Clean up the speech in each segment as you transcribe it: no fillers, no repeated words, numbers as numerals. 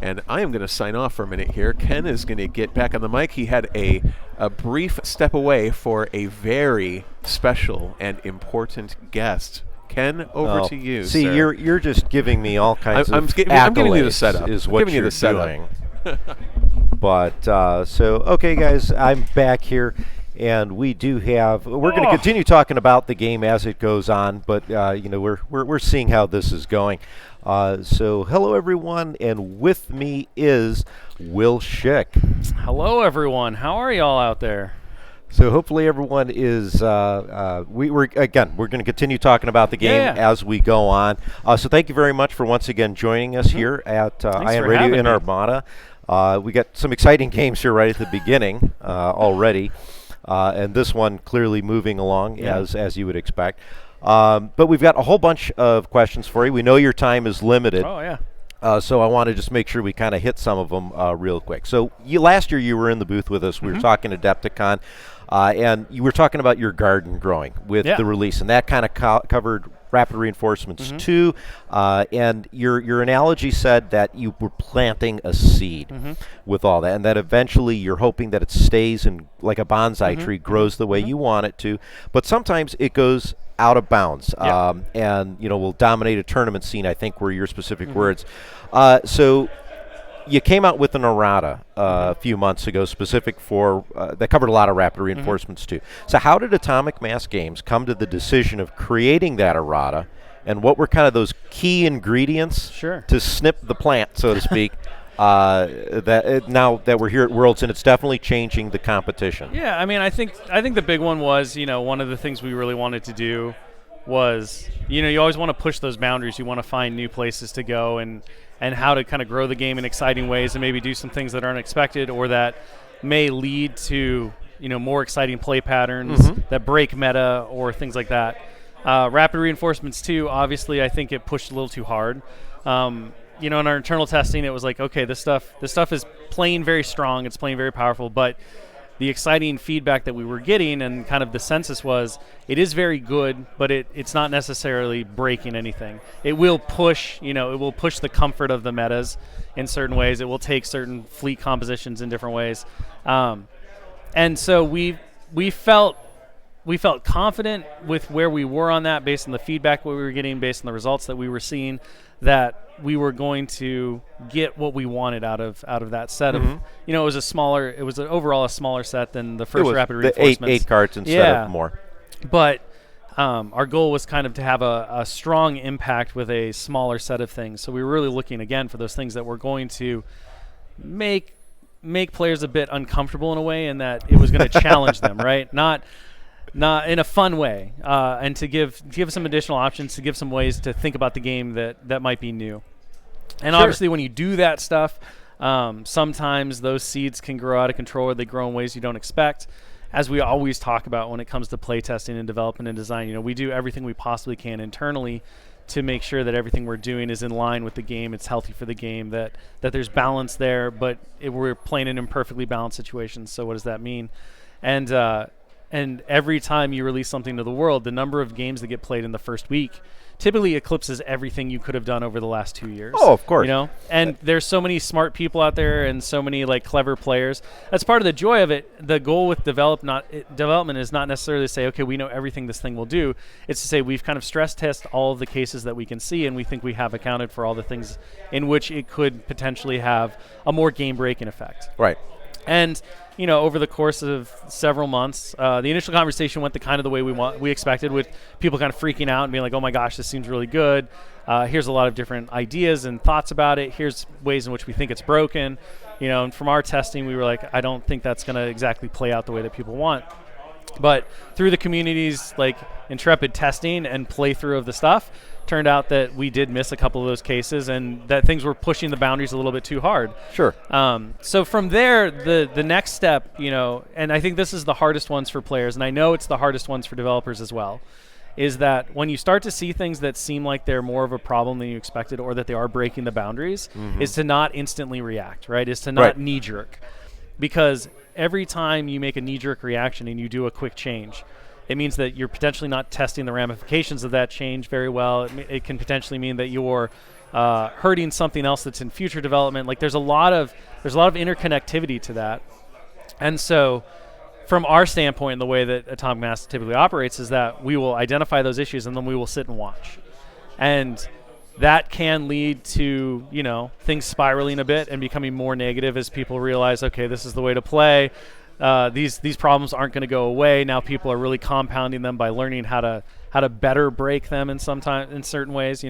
And I am going to sign off for a minute here. Ken is going to get back on the mic. He had a brief step away for a very special and important guest. Ken, over to you. See, sir. you're just giving me all kinds of accolades. I'm giving you the setup. Is what you're doing. But so okay, guys, I'm back here. And we do have. We're going to continue talking about the game as it goes on, but you know, we're seeing how this is going. So hello everyone, and with me is Will Shick. Hello everyone. How are y'all out there? So hopefully everyone is. We're going to continue talking about the game as we go on. So thank you very much for once again joining us here at IN Radio in Armada. We got some exciting games here right at the beginning already. And this one clearly moving along as you would expect. But we've got a whole bunch of questions for you. We know your time is limited. Oh, yeah. So I want to just make sure we kind of hit some of them real quick. So last year you were in the booth with us. We were talking AdeptiCon, and you were talking about your garden growing with the release. And that kind of covered Rapid Reinforcements 2, and your analogy said that you were planting a seed with all that, and that eventually you're hoping that it stays in like a bonsai tree, grows the way you want it to, but sometimes it goes out of bounds, and you know, will dominate a tournament scene, I think were your specific words. So you came out with an errata a few months ago, specific for that covered a lot of Rapid Reinforcements too. So how did Atomic Mass Games come to the decision of creating that errata, and what were kind of those key ingredients to snip the plant, so to speak? Now that we're here at Worlds, and it's definitely changing the competition. Yeah, I mean, I think the big one was, you know, one of the things we really wanted to do was, you know, you always want to push those boundaries. You want to find new places to go and how to kind of grow the game in exciting ways, and maybe do some things that aren't expected or that may lead to, you know, more exciting play patterns that break meta or things like that. Rapid Reinforcements 2, obviously, I think it pushed a little too hard. You know, in our internal testing, it was like, okay, this stuff is playing very strong, it's playing very powerful, but the exciting feedback that we were getting and kind of the census was, it is very good, but it's not necessarily breaking anything. It will push, you know, it will push the comfort of the metas in certain ways. It will take certain fleet compositions in different ways. And so we felt confident with where we were on that, based on the feedback we were getting, based on the results that we were seeing, that we were going to get what we wanted out of that set of, you know, it was overall a smaller set than the first Rapid Reinforcements. 8 cards instead of more. But our goal was kind of to have a strong impact with a smaller set of things. So we were really looking again for those things that were going to make players a bit uncomfortable in a way, and that it was going to challenge them, right? Not in a fun way, and to give some additional options, to give some ways to think about the game that might be new. And obviously when you do that stuff, sometimes those seeds can grow out of control, or they grow in ways you don't expect. As we always talk about when it comes to playtesting and development and design, you know, we do everything we possibly can internally to make sure that everything we're doing is in line with the game, it's healthy for the game, that there's balance there, but we're playing in imperfectly balanced situations. So what does that mean? And every time you release something to the world, the number of games that get played in the first week typically eclipses everything you could have done over the last 2 years. Oh, of course. You know, and there's so many smart people out there and so many like clever players. That's part of the joy of it. The goal with development is not necessarily to say, okay, we know everything this thing will do. It's to say we've kind of stress test all of the cases that we can see, and we think we have accounted for all the things in which it could potentially have a more game-breaking effect. Right. And you know, over the course of several months, the initial conversation went the way we expected, with people kind of freaking out and being like, oh my gosh, this seems really good. Here's a lot of different ideas and thoughts about it. Here's ways in which we think it's broken. You know, and from our testing, we were like, I don't think that's going to exactly play out the way that people want. But through the community's like intrepid testing and playthrough of the stuff, turned out that we did miss a couple of those cases and that things were pushing the boundaries a little bit too hard. Sure. So from there, the next step, and I think this is the hardest ones for players, and I know it's the hardest ones for developers as well, is that when you start to see things that seem like they're more of a problem than you expected or that they are breaking the boundaries, is to not instantly react, right? Is to not knee-jerk. Because every time you make a knee-jerk reaction and you do a quick change, it means that you're potentially not testing the ramifications of that change very well. It can potentially mean that you're hurting something else that's in future development. Like there's a lot of interconnectivity to that. And so from our standpoint, the way that Atomic Mass typically operates is that we will identify those issues and then we will sit and watch. And that can lead to, things spiraling a bit and becoming more negative as people realize, okay, this is the way to play. These problems aren't going to go away. Now people are really compounding them by learning how to better break them in certain ways,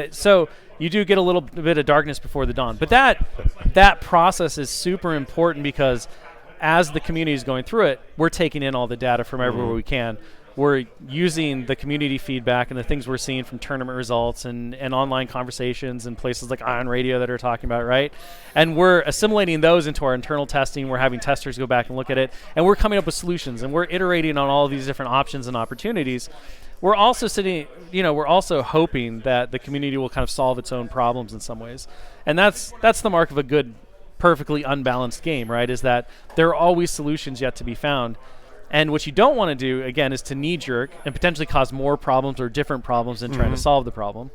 So you do get a little bit of darkness before the dawn. But that process is super important because as the community is going through it, we're taking in all the data from everywhere we can. We're using the community feedback and the things we're seeing from tournament results and online conversations and places like Ion Radio that are talking about, right? And we're assimilating those into our internal testing. We're having testers go back and look at it, and we're coming up with solutions, and we're iterating on all of these different options and opportunities. We're also we're also hoping that the community will kind of solve its own problems in some ways. And that's the mark of a good, perfectly unbalanced game, right? Is that there are always solutions yet to be found. And what you don't want to do, again, is to knee-jerk and potentially cause more problems or different problems in trying to solve the problem.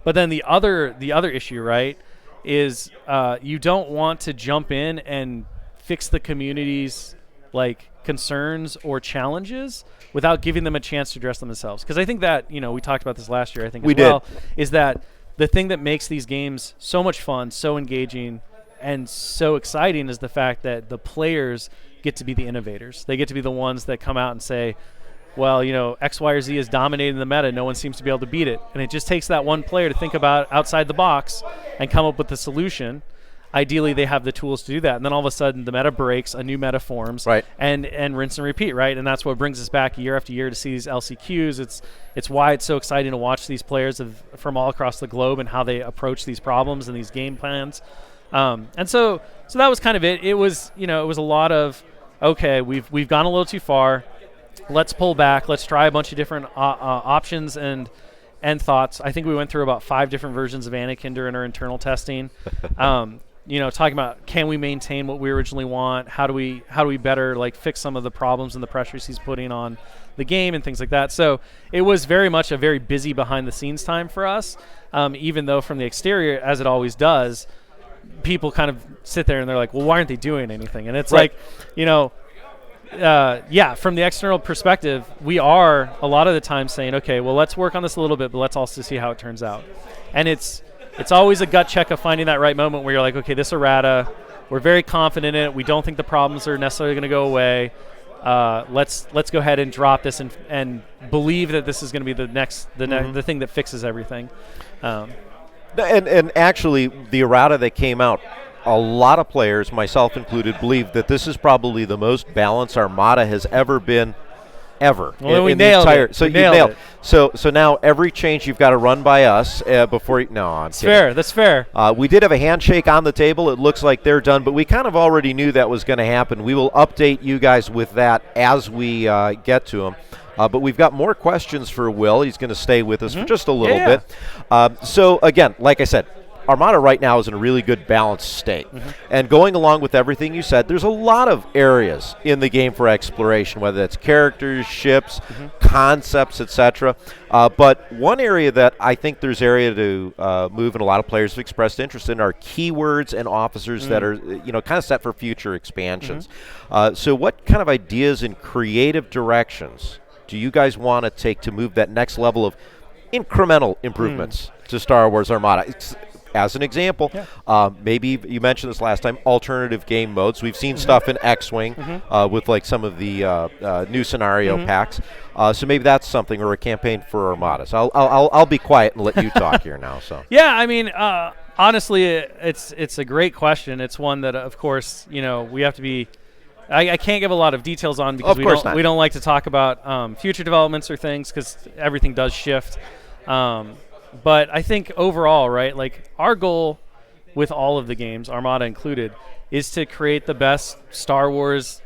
But then the other issue, right, is you don't want to jump in and fix the community's concerns or challenges without giving them a chance to address them themselves. Because I think that, we talked about this last year, I think, is that the thing that makes these games so much fun, so engaging, and so exciting is the fact that the players get to be the innovators. They get to be the ones that come out and say, well, X, Y, or Z is dominating the meta. No one seems to be able to beat it. And it just takes that one player to think about outside the box and come up with the solution. Ideally, they have the tools to do that. And then all of a sudden, the meta breaks, a new meta forms, right, and rinse and repeat, right? And that's what brings us back year after year to see these LCQs. It's why it's so exciting to watch these players from all across the globe and how they approach these problems and these game plans. And so that was kind of it. It was, it was a lot of, okay, we've gone a little too far. Let's pull back. Let's try a bunch of different options and thoughts. I think we went through about 5 different versions of Anakin during our internal testing. Talking about, can we maintain what we originally want? How do we better fix some of the problems and the pressures he's putting on the game and things like that. So it was very much a very busy behind the scenes time for us. Even though from the exterior, as it always does, people kind of sit there and they're like, well, why aren't they doing anything? And it's from the external perspective, we are a lot of the time saying, okay, well, let's work on this a little bit, but let's also see how it turns out. And it's always a gut check of finding that right moment where you're like, okay, this errata, we're very confident in it. We don't think the problems are necessarily going to go away. Let's go ahead and drop this and believe that this is going to be the thing that fixes everything. And actually, the errata that came out, a lot of players, myself included, believe that this is probably the most balanced Armada has ever been, ever. Well, we nailed it. So you nailed it. So now every change you've got to run by us before you. No, I'm kidding. Fair. That's fair. We did have a handshake on the table. It looks like they're done, but we kind of already knew that was going to happen. We will update you guys with that as we get to them. But we've got more questions for Will. He's going to stay with us for just a little bit. So, again, like I said, Armada right now is in a really good balanced state. And going along with everything you said, there's a lot of areas in the game for exploration, whether that's characters, ships, concepts, etc. But one area that I think there's area to move, and a lot of players have expressed interest in, are keywords and officers that are kind of set for future expansions. So what kind of ideas and creative directions do you guys want to take to move that next level of incremental improvements to Star Wars Armada? As an example, maybe you mentioned this last time, alternative game modes. We've seen stuff in X-Wing with some of the new scenario packs. So maybe that's something, or a campaign for Armada. So I'll be quiet and let you talk here now. So I mean, honestly, it's a great question. It's one that, of course, we have to be I can't give a lot of details on because we don't like to talk about future developments or things because everything does shift. But I think overall, right, like our goal with all of the games, Armada included, is to create the best Star Wars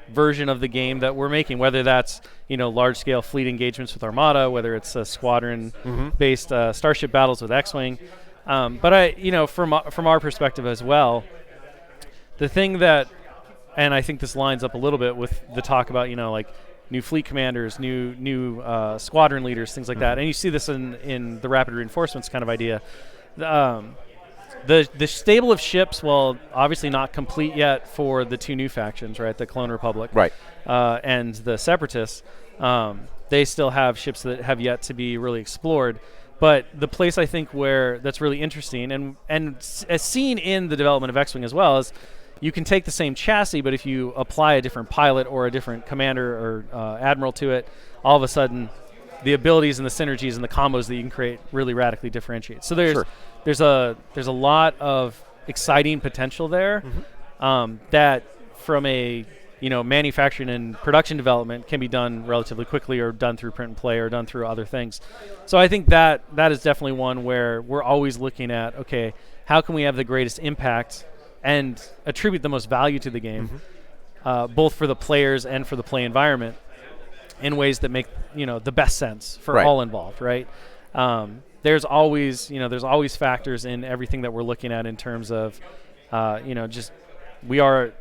version of the game that we're making, whether that's large-scale fleet engagements with Armada, whether it's squadron-based starship battles with X-Wing. But from our perspective as well, the thing that, and I think this lines up a little bit with the talk about like new fleet commanders, new squadron leaders, things like that, and you see this in the rapid reinforcements kind of idea. The stable of ships, well, obviously not complete yet for the two new factions, right? The Clone Republic, right, and the Separatists. They still have ships that have yet to be really explored. But the place I think where that's really interesting, and as seen in the development of X-Wing as well, is you can take the same chassis, but if you apply a different pilot or a different commander or admiral to it, all of a sudden the abilities and the synergies and the combos that you can create really radically differentiate. So there's a lot of exciting potential there that from a manufacturing and production development can be done relatively quickly, or done through print and play, or done through other things. So I think that is definitely one where we're always looking at, okay, how can we have the greatest impact and attribute the most value to the game, both for the players and for the play environment, in ways that make the best sense for all involved, right? There's always factors in everything that we're looking at in terms of just we are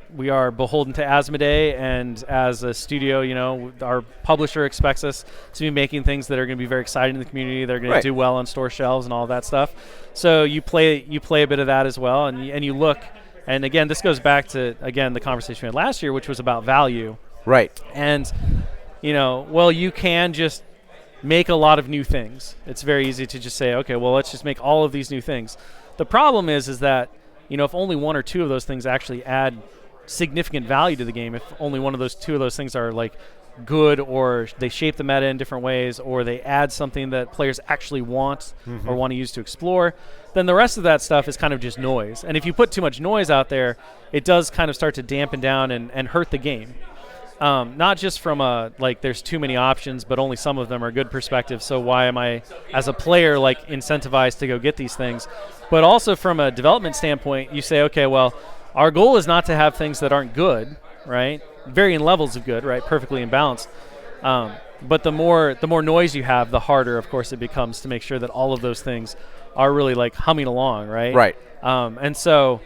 beholden to Asmodee, and as a studio, our publisher expects us to be making things that are going to be very exciting in the community. They're going to do well on store shelves and all that stuff. So you play a bit of that as well, and you look. And again, this goes back to the conversation we had last year, which was about value. Right. And you can just make a lot of new things. It's very easy to just say, okay, well, let's just make all of these new things. The problem is that if only one or two of those things actually add significant value to the game, if only one of two of those things are like good, or they shape the meta in different ways, or they add something that players actually want or want to use to explore, then the rest of that stuff is kind of just noise. And if you put too much noise out there, it does kind of start to dampen down and hurt the game. Not just from there's too many options, but only some of them are good perspective. So why am I, as a player, incentivized to go get these things? But also from a development standpoint, you say, okay, well, our goal is not to have things that aren't good, right? Varying levels of good, right? Perfectly in balance. But the more noise you have, the harder, of course, it becomes to make sure that all of those things are really humming along, right? Right. And so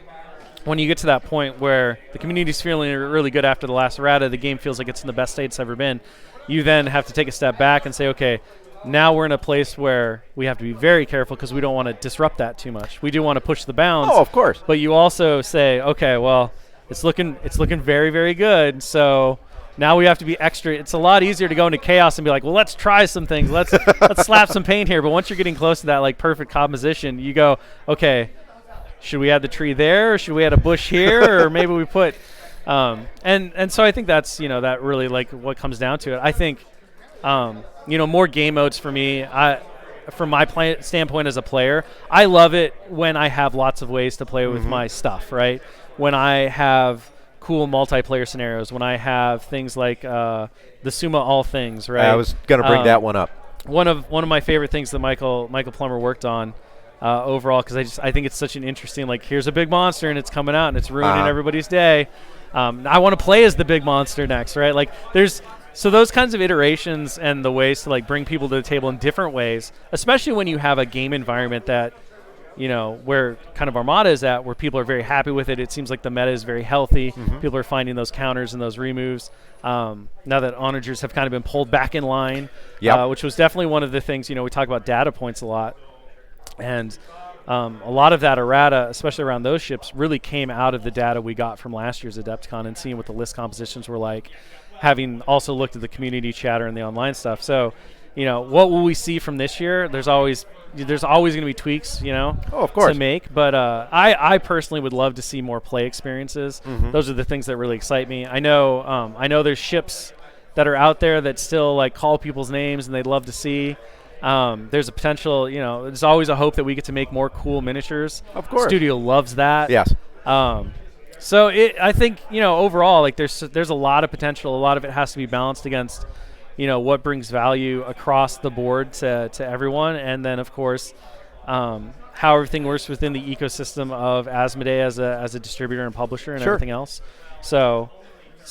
when you get to that point where the community's feeling really good after the last errata, the game feels like it's in the best state it's ever been, you then have to take a step back and say, okay, now we're in a place where we have to be very careful because we don't want to disrupt that too much. We do want to push the bounds. Oh, of course. But you also say, okay, well, it's looking very, very good. So now we have to be extra. It's a lot easier to go into chaos and be like, well, let's try some things. Let's slap some paint here. But once you're getting close to that perfect composition, you go, okay, should we add the tree there, or should we add a bush here, or maybe we put and so I think that's that really what comes down to it. I think more game modes for me. From my standpoint as a player, I love it when I have lots of ways to play with my stuff, right? When I have cool multiplayer scenarios, when I have things like the Summa All Things, right? I was going to bring that one up. One of my favorite things that Michael Plummer worked on overall, because I think it's such an interesting, here's a big monster and it's coming out and it's ruining everybody's day. I want to play as the big monster next, right? So those kinds of iterations and the ways to bring people to the table in different ways, especially when you have a game environment that, where kind of Armada is at, where people are very happy with it. It seems like the meta is very healthy. People are finding those counters and those removes. Now that onagers have kind of been pulled back in line, which was definitely one of the things, we talk about data points a lot. And a lot of that errata, especially around those ships, really came out of the data we got from last year's AdeptiCon and seeing what the list compositions were like, having also looked at the community chatter and the online stuff. So, what will we see from this year? There's always going to be tweaks, oh, of course, to make. But I personally would love to see more play experiences. Those are the things that really excite me. I know there's ships that are out there that still call people's names and they'd love to see. There's a potential, there's always a hope that we get to make more cool miniatures. Of course. Studio loves that. Yes. So I think overall, like there's a lot of potential. A lot of it has to be balanced against, what brings value across the board to everyone, and then of course, how everything works within the ecosystem of Asmodee as a distributor and publisher and everything else. So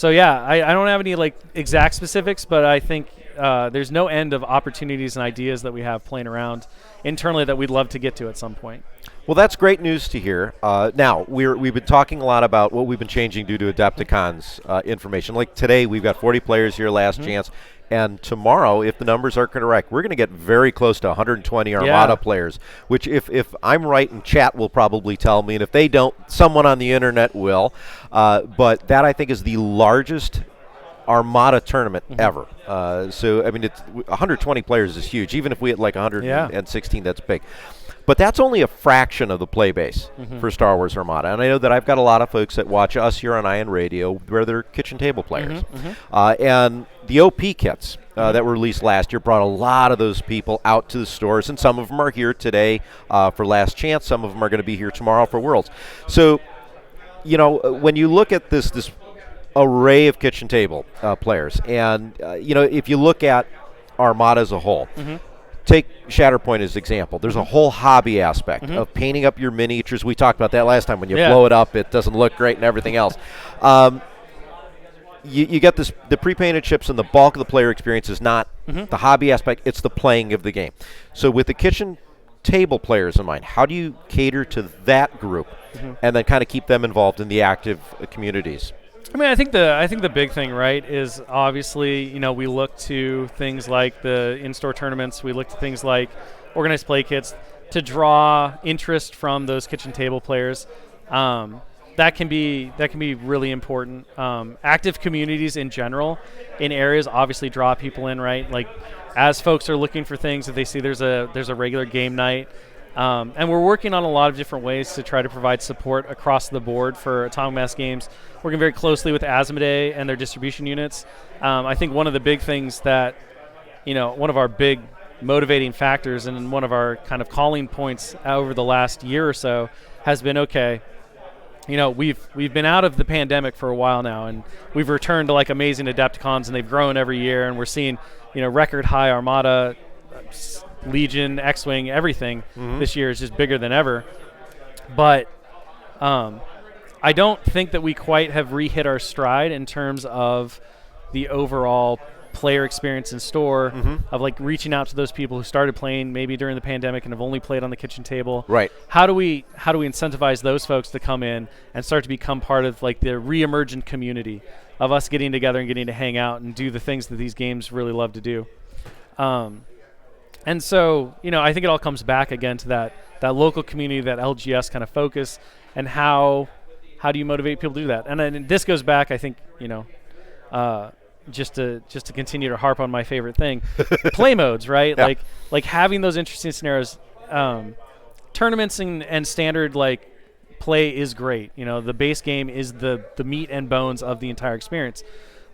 yeah, I don't have any like exact specifics, but I think there's no end of opportunities and ideas that we have playing around internally that we'd love to get to at some point. Well, that's great news to hear. Now, we've been talking a lot about what we've been changing due to AdeptiCon's information. Like today, we've got 40 players here, last chance. And tomorrow, if the numbers are correct, we're going to get very close to 120 Armada players, which if I'm right, and chat will probably tell me, and if they don't, someone on the internet will. But that, I think, is the largest Armada tournament ever. So, I mean, 120 players is huge. Even if we had like 116, that's big. But that's only a fraction of the play base for Star Wars Armada. And I know that I've got a lot of folks that watch us here on Iron Radio where they're kitchen table players. And the OP kits that were released last year brought a lot of those people out to the stores, and some of them are here today for Last Chance. Some of them are going to be here tomorrow for Worlds. So, when you look at this array of kitchen table players, and, if you look at Armada as a whole, take Shatterpoint as an example. There's a whole hobby aspect of painting up your miniatures. We talked about that last time. When you blow it up, it doesn't look great and everything else. You get the pre-painted ships, and the bulk of the player experience is not the hobby aspect. It's the playing of the game. So with the kitchen table players in mind, how do you cater to that group and then kind of keep them involved in the active communities? I mean, I think the big thing, right, is obviously, we look to things like the in-store tournaments. We look to things like organized play kits to draw interest from those kitchen table players. That can be really important. Active communities in general in areas obviously draw people in, right? Like as folks are looking for things, if they see there's a regular game night. And we're working on a lot of different ways to try to provide support across the board for Atomic Mass Games, working very closely with Asmodee and their distribution units. I think one of the big things that, one of our big motivating factors and one of our kind of calling points over the last year or so has been, okay, we've been out of the pandemic for a while now, and we've returned to like amazing Adepticons, and they've grown every year, and we're seeing, record high Armada, Legion, X-Wing, everything this year is just bigger than ever. But I don't think that we quite have re-hit our stride in terms of the overall player experience in store, of like reaching out to those people who started playing maybe during the pandemic and have only played on the kitchen table. Right. How do we incentivize those folks to come in and start to become part of like the re-emergent community of us getting together and getting to hang out and do the things that these games really love to do? And so, I think it all comes back again to that local community, that LGS kind of focus, and how do you motivate people to do that? And then this goes back, I think, just to continue to harp on my favorite thing, play modes, right? Yeah. Like having those interesting scenarios. Tournaments and standard like play is great. The base game is the meat and bones of the entire experience,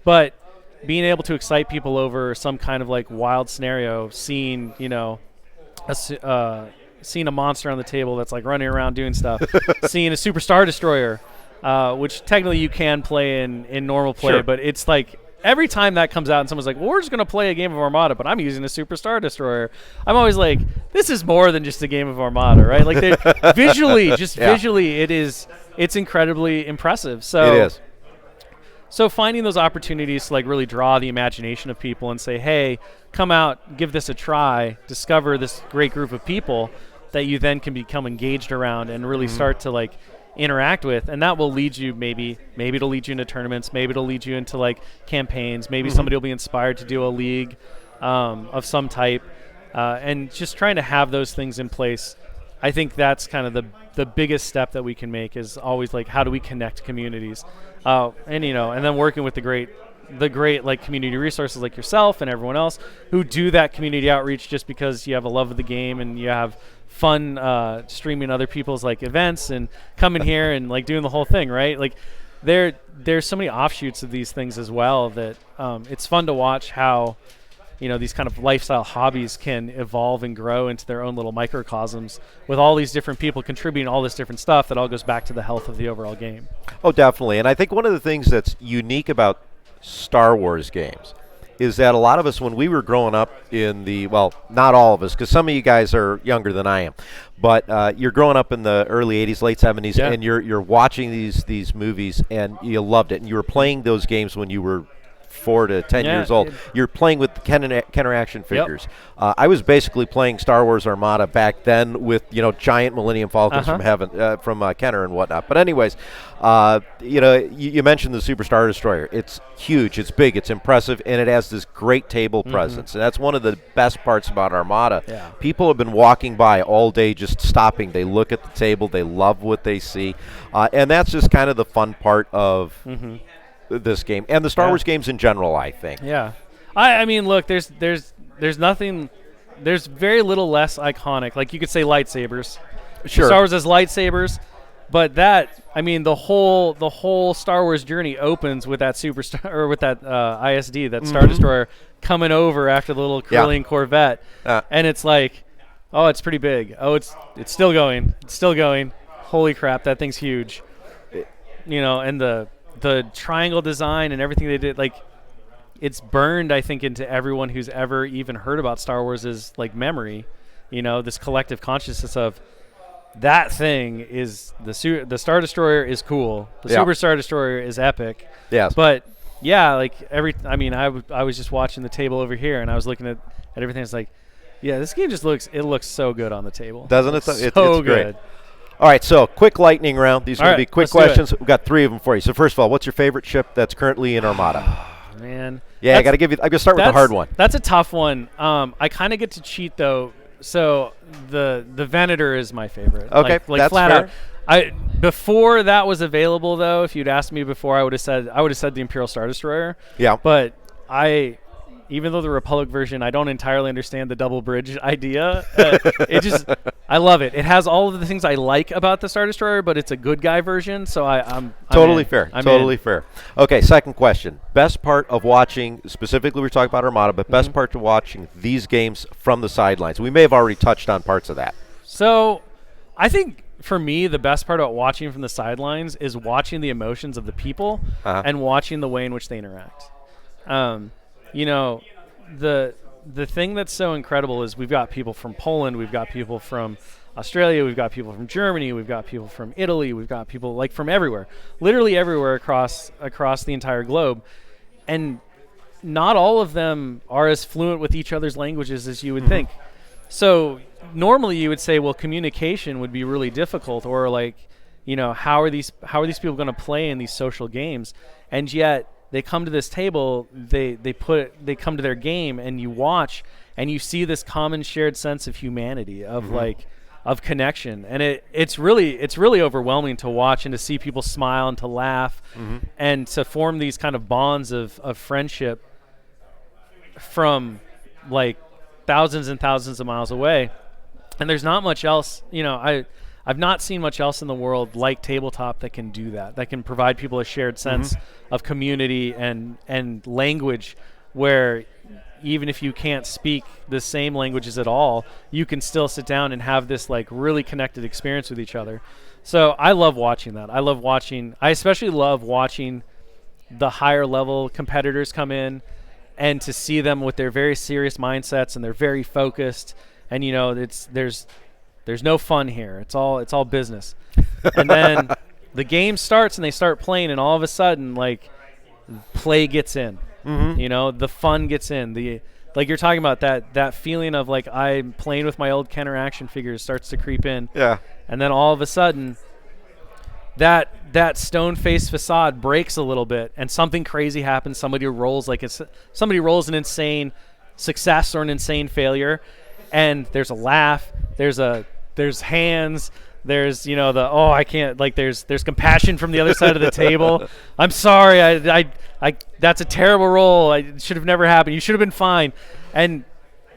but being able to excite people over some kind of like wild scenario, seeing seeing a monster on the table that's like running around doing stuff, seeing a Super Star Destroyer, which technically you can play in normal play, but it's like every time that comes out and someone's like, well, we're just going to play a game of Armada, but I'm using a Super Star Destroyer, I'm always like, this is more than just a game of Armada, right? Like visually, it's incredibly impressive. So it is. So finding those opportunities to like really draw the imagination of people and say, hey, come out, give this a try, discover this great group of people that you then can become engaged around and really start to like interact with, and that will lead you maybe it'll lead you into tournaments, maybe it'll lead you into like campaigns, maybe somebody will be inspired to do a league of some type, and just trying to have those things in place. I think that's kind of the biggest step that we can make, is always like, how do we connect communities, and then working with the great like community resources like yourself and everyone else who do that community outreach just because you have a love of the game and you have fun streaming other people's like events and coming here and like doing the whole thing, right? Like there's so many offshoots of these things as well that it's fun to watch how these kind of lifestyle hobbies can evolve and grow into their own little microcosms with all these different people contributing all this different stuff that all goes back to the health of the overall game. Oh, definitely. And I think one of the things that's unique about Star Wars games is that a lot of us, when we were growing up well, not all of us, because some of you guys are younger than I am, but you're growing up in the early 80s, late 70s, and you're watching these movies, and you loved it, and you were playing those games when you were 4 to 10 years old. You're playing with the Kenner action figures. I was basically playing Star Wars Armada back then with giant Millennium Falcons from heaven, from Kenner and whatnot. But anyways, you mentioned the Super Star Destroyer. It's huge, it's big, it's impressive, and it has this great table presence. And that's one of the best parts about Armada. People have been walking by all day, just stopping. They look at the table, they love what they see, and that's just kind of the fun part of this game and the Star Wars games in general, I think. I mean, look, there's nothing, there's very little less iconic. Like, you could say lightsabers. Sure. Star Wars has lightsabers, but the whole Star Wars journey opens with that superstar, or with that ISD, that Star Destroyer coming over after the little curling Corvette, and it's like, oh, it's pretty big. Oh, it's still going. It's still going. Holy crap, that thing's huge. And the triangle design and everything they did, like, it's burned, I think, into everyone who's ever even heard about Star Wars' like memory. This collective consciousness of that thing is the Star Destroyer is cool. The Super Star Destroyer is epic. Yes. But like I was just watching the table over here, and I was looking at everything. It's like, this game just looks so good on the table. Doesn't it? It's good. Great. All right, so quick lightning round. These are going to be quick questions. We've got 3 of them for you. So first of all, what's your favorite ship that's currently in Armada? Man. Yeah, I'm going to start with the hard one. That's a tough one. I kind of get to cheat, though. So the Venator is my favorite. Okay, like that's flat fair. out. Before that was available, though, if you'd asked me before, I would have said the Imperial Star Destroyer. Yeah. But even though the Republic version, I don't entirely understand the double bridge idea. I love it. It has all of the things I like about the Star Destroyer, but it's a good guy version, so I'm totally in. fair. I'm totally in. fair. Okay, second question. Best part of watching, specifically we're talking about Armada, but best part of watching these games from the sidelines. We may have already touched on parts of that. So I think, for me, the best part about watching from the sidelines is watching the emotions of the people and watching the way in which they interact. The thing that's so incredible is we've got people from Poland, we've got people from Australia, we've got people from Germany, we've got people from Italy, we've got people like from everywhere, literally everywhere across the entire globe, and not all of them are as fluent with each other's languages as you would think. So normally you would say, well, communication would be really difficult, or like, how are these people going to play in these social games? And yet they come to this table, they come to their game, and you watch, and you see this common shared sense of humanity, of of connection, and it's really overwhelming to watch and to see people smile and to laugh and to form these kind of bonds of friendship from like thousands and thousands of miles away. And there's not much else, I've not seen much else in the world like tabletop that can do that can provide people a shared sense of community and language, where even if you can't speak the same languages at all, you can still sit down and have this like really connected experience with each other. So I love watching that. I especially love watching the higher level competitors come in, and to see them with their very serious mindsets, and they're very focused, and there's no fun here. It's all business. And then the game starts and they start playing, and all of a sudden, like, play gets in. The fun gets in. Like you're talking about, that feeling of like I'm playing with my old Kenner action figures starts to creep in. Yeah. And then all of a sudden, that stone-faced facade breaks a little bit, and something crazy happens. Somebody rolls an insane success or an insane failure, and there's a laugh. There's hands. There's I can't, like, there's compassion from the other side of the table. I'm sorry, I that's a terrible roll. It should have never happened. You should have been fine. And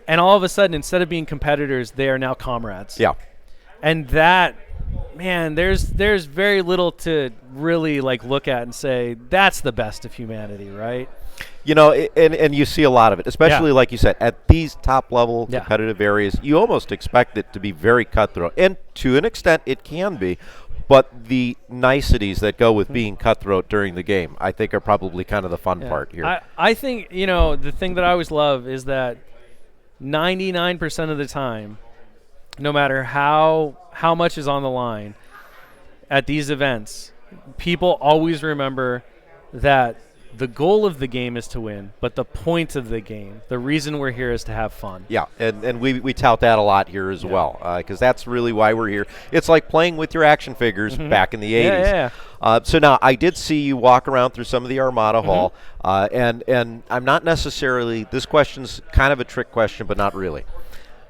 all of a sudden, instead of being competitors, they are now comrades. Yeah. And that, man, there's very little to really like look at and say that's the best of humanity, right? You know, and you see a lot of it, especially like you said, at these top-level competitive areas. You almost expect it to be very cutthroat, and to an extent, it can be. But the niceties that go with being cutthroat during the game, I think, are probably kind of the fun part here. I think, you know, the thing that I always love is that 99% of the time, no matter how much is on the line at these events, people always remember that the goal of the game is to win, but the point of the game, the reason we're here is to have fun. Yeah, and we tout that a lot here as well, because that's really why we're here. It's like playing with your action figures back in the 80s. So now, I did see you walk around through some of the Armada Hall, and I'm not necessarily, this question's kind of a trick question, but not really.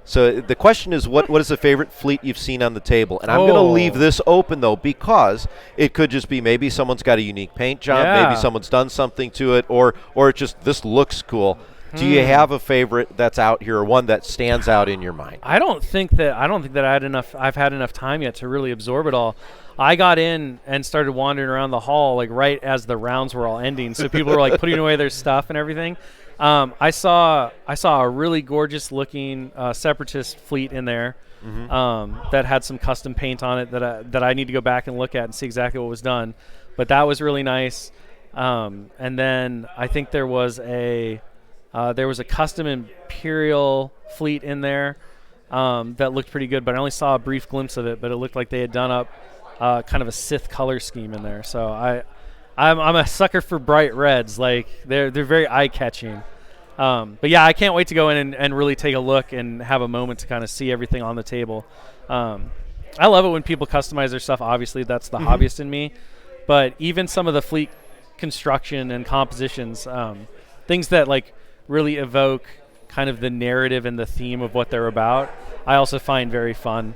So the question is, what is the favorite fleet you've seen on the table? And I'm going to leave this open, though, because it could just be maybe someone's got a unique paint job, maybe someone's done something to it, or it just, this looks cool. Do you have a favorite that's out here, or one that stands out in your mind? I don't think that I've had enough time yet to really absorb it all. I got in and started wandering around the hall like right as the rounds were all ending, so people were like putting away their stuff and everything. I saw a really gorgeous looking Separatist fleet in there that had some custom paint on it that I need to go back and look at and see exactly what was done. But that was really nice. And then I think there was a custom Imperial fleet in there that looked pretty good, but I only saw a brief glimpse of it. But it looked like they had done up kind of a Sith color scheme in there. So I'm a sucker for bright reds. Like they're very eye-catching. But yeah, I can't wait to go in and really take a look and have a moment to kind of see everything on the table. I love it when people customize their stuff. Obviously, that's the hobbyist in me. But even some of the fleet construction and compositions, things that like really evoke kind of the narrative and the theme of what they're about, I also find very fun.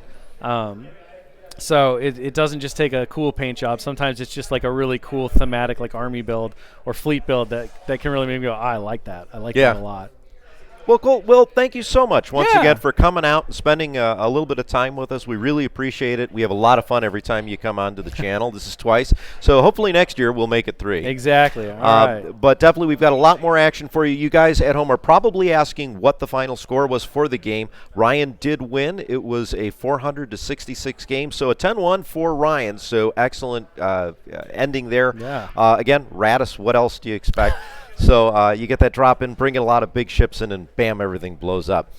So it doesn't just take a cool paint job. Sometimes it's just like a really cool thematic like army build or fleet build that can really make me go, I like that. I like that a lot. Well, cool. Will, thank you so much once again for coming out and spending a little bit of time with us. We really appreciate it. We have a lot of fun every time you come onto the channel. This is twice. So hopefully next year we'll make it 3. Exactly. All right. But definitely we've got a lot more action for you. You guys at home are probably asking what the final score was for the game. Ryan did win. It was a 400-66 game. So a 10-1 for Ryan. So excellent ending there. Yeah. Again, Radis, what else do you expect? So you get that drop in, bring a lot of big ships in, and bam, everything blows up.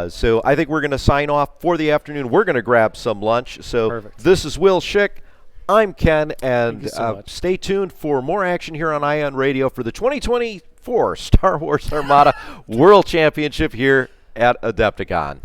So I think we're going to sign off for the afternoon. We're going to grab some lunch. So this is Will Shick. I'm Ken, and stay tuned for more action here on Ion Radio for the 2024 Star Wars Armada World Championship here at AdeptiCon.